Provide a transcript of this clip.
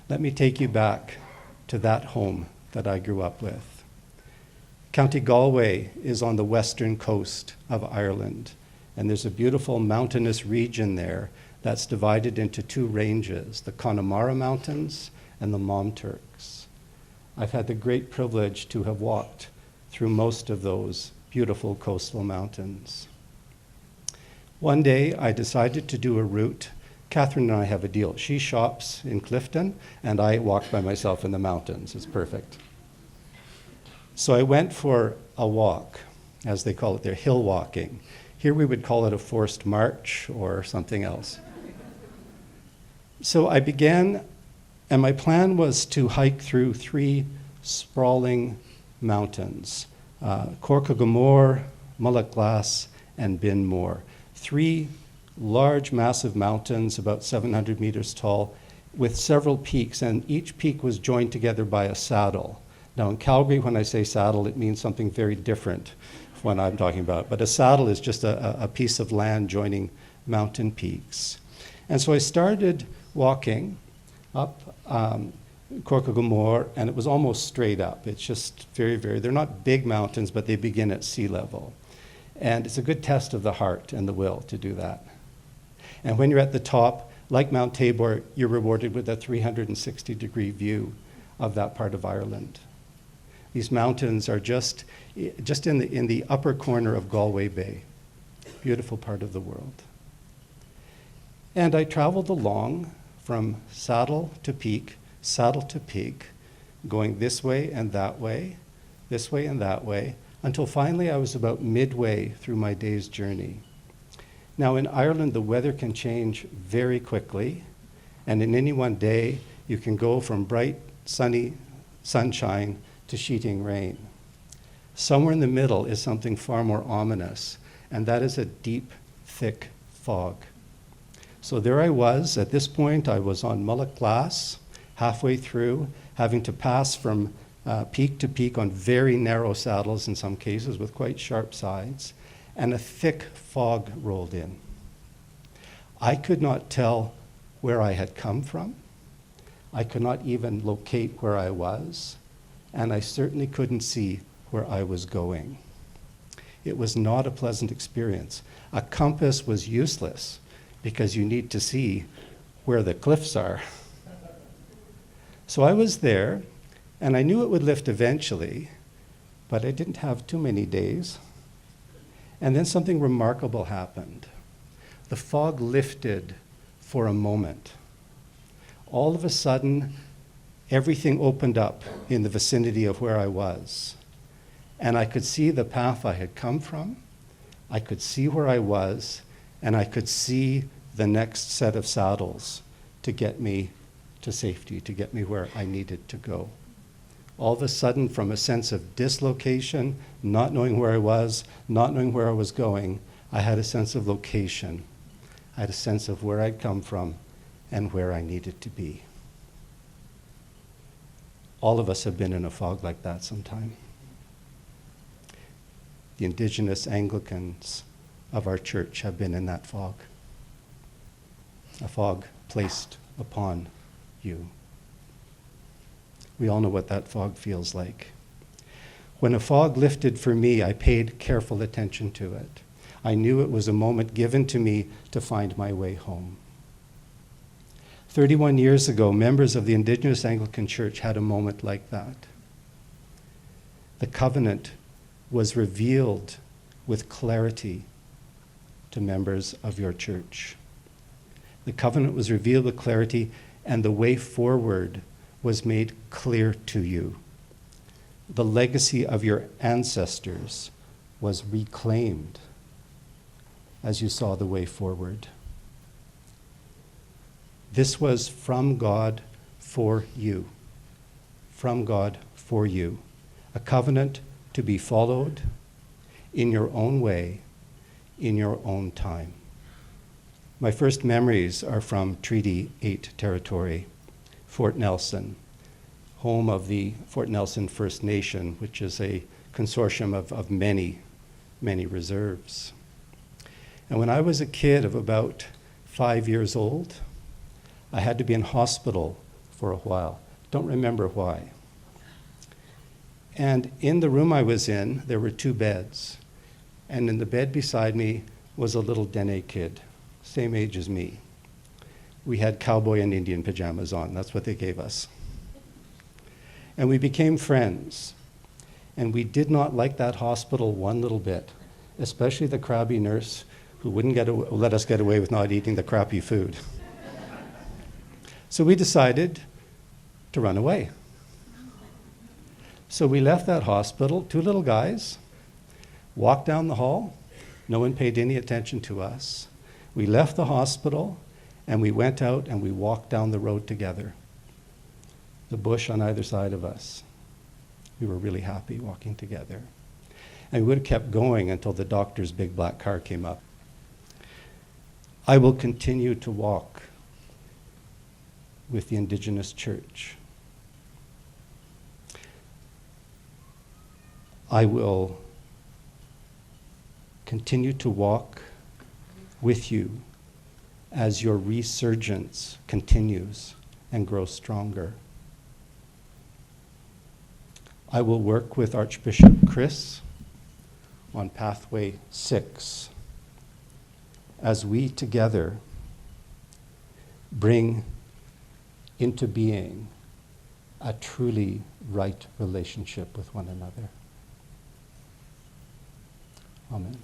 Let me take you back to that home that I grew up with. County Galway is on the western coast of Ireland, and there's a beautiful mountainous region there that's divided into two ranges, the Connemara Mountains and the Monturks. I've had the great privilege to have walked through most of those beautiful coastal mountains. One day I decided to do a route. Catherine and I have a deal. She shops in Clifton, and I walk by myself in the mountains. It's perfect. So I went for a walk, as they call it there, hill walking. Here we would call it a forced march or something else. So I began, and my plan was to hike through three sprawling mountains, Corcagomore, Mullaghglas, and Binmore. Three large, massive mountains, about 700 meters tall, with several peaks, and each peak was joined together by a saddle. Now in Calgary, when I say saddle, it means something very different from what I'm talking about. But a saddle is just a piece of land joining mountain peaks. And so I started walking up Corcagomore, and it was almost straight up. It's just they're not big mountains, but they begin at sea level. And it's a good test of the heart and the will to do that. And when you're at the top, like Mount Tabor, you're rewarded with a 360-degree view of that part of Ireland. These mountains are just in the upper corner of Galway Bay, beautiful part of the world. And I traveled along from saddle to peak, going this way and that way, this way and that way, until finally I was about midway through my day's journey. Now in Ireland, the weather can change very quickly, and in any one day, you can go from bright, sunny sunshine to sheeting rain. Somewhere in the middle is something far more ominous, and that is a deep, thick fog. So there I was. At this point, I was on Mullaghglas, halfway through, having to pass from peak to peak on very narrow saddles in some cases with quite sharp sides, and a thick fog rolled in. I could not tell where I had come from. I could not even locate where I was, and I certainly couldn't see where I was going. It was not a pleasant experience. A compass was useless because you need to see where the cliffs are. So I was there, and I knew it would lift eventually, but I didn't have too many days. And then something remarkable happened. The fog lifted for a moment. All of a sudden, everything opened up in the vicinity of where I was. And I could see the path I had come from, I could see where I was, and I could see the next set of saddles to get me to safety, to get me where I needed to go. All of a sudden, from a sense of dislocation, not knowing where I was, not knowing where I was going, I had a sense of location. I had a sense of where I'd come from and where I needed to be. All of us have been in a fog like that sometime. The Indigenous Anglicans of our church have been in that fog. A fog placed upon you. We all know what that fog feels like. When a fog lifted for me, I paid careful attention to it. I knew it was a moment given to me to find my way home. 31 years ago, members of the Indigenous Anglican Church had a moment like that. The covenant was revealed with clarity to members of your church. The covenant was revealed with clarity, and the way forward was made clear to you. The legacy of your ancestors was reclaimed as you saw the way forward. This was from God for you. From God for you. A covenant to be followed in your own way, in your own time. My first memories are from Treaty 8 territory, Fort Nelson, home of the Fort Nelson First Nation, which is a consortium of many, many reserves. And when I was a kid of about 5 years old, I had to be in hospital for a while. Don't remember why. And in the room I was in, there were 2 beds. And in the bed beside me was a little Dene kid, same age as me. We had cowboy and Indian pajamas on. That's what they gave us. And we became friends. And we did not like that hospital one little bit, especially the crabby nurse who wouldn't let us get away with not eating the crappy food. So we decided to run away. So we left that hospital, 2 little guys, walked down the hall. No one paid any attention to us. We left the hospital, and we went out and we walked down the road together. The bush on either side of us. We were really happy walking together. And we would have kept going until the doctor's big black car came up. I will continue to walk with the Indigenous Church. I will continue to walk with you as your resurgence continues and grows stronger. I will work with Archbishop Chris on Pathway 6 as we together bring into being a truly right relationship with one another. Amen.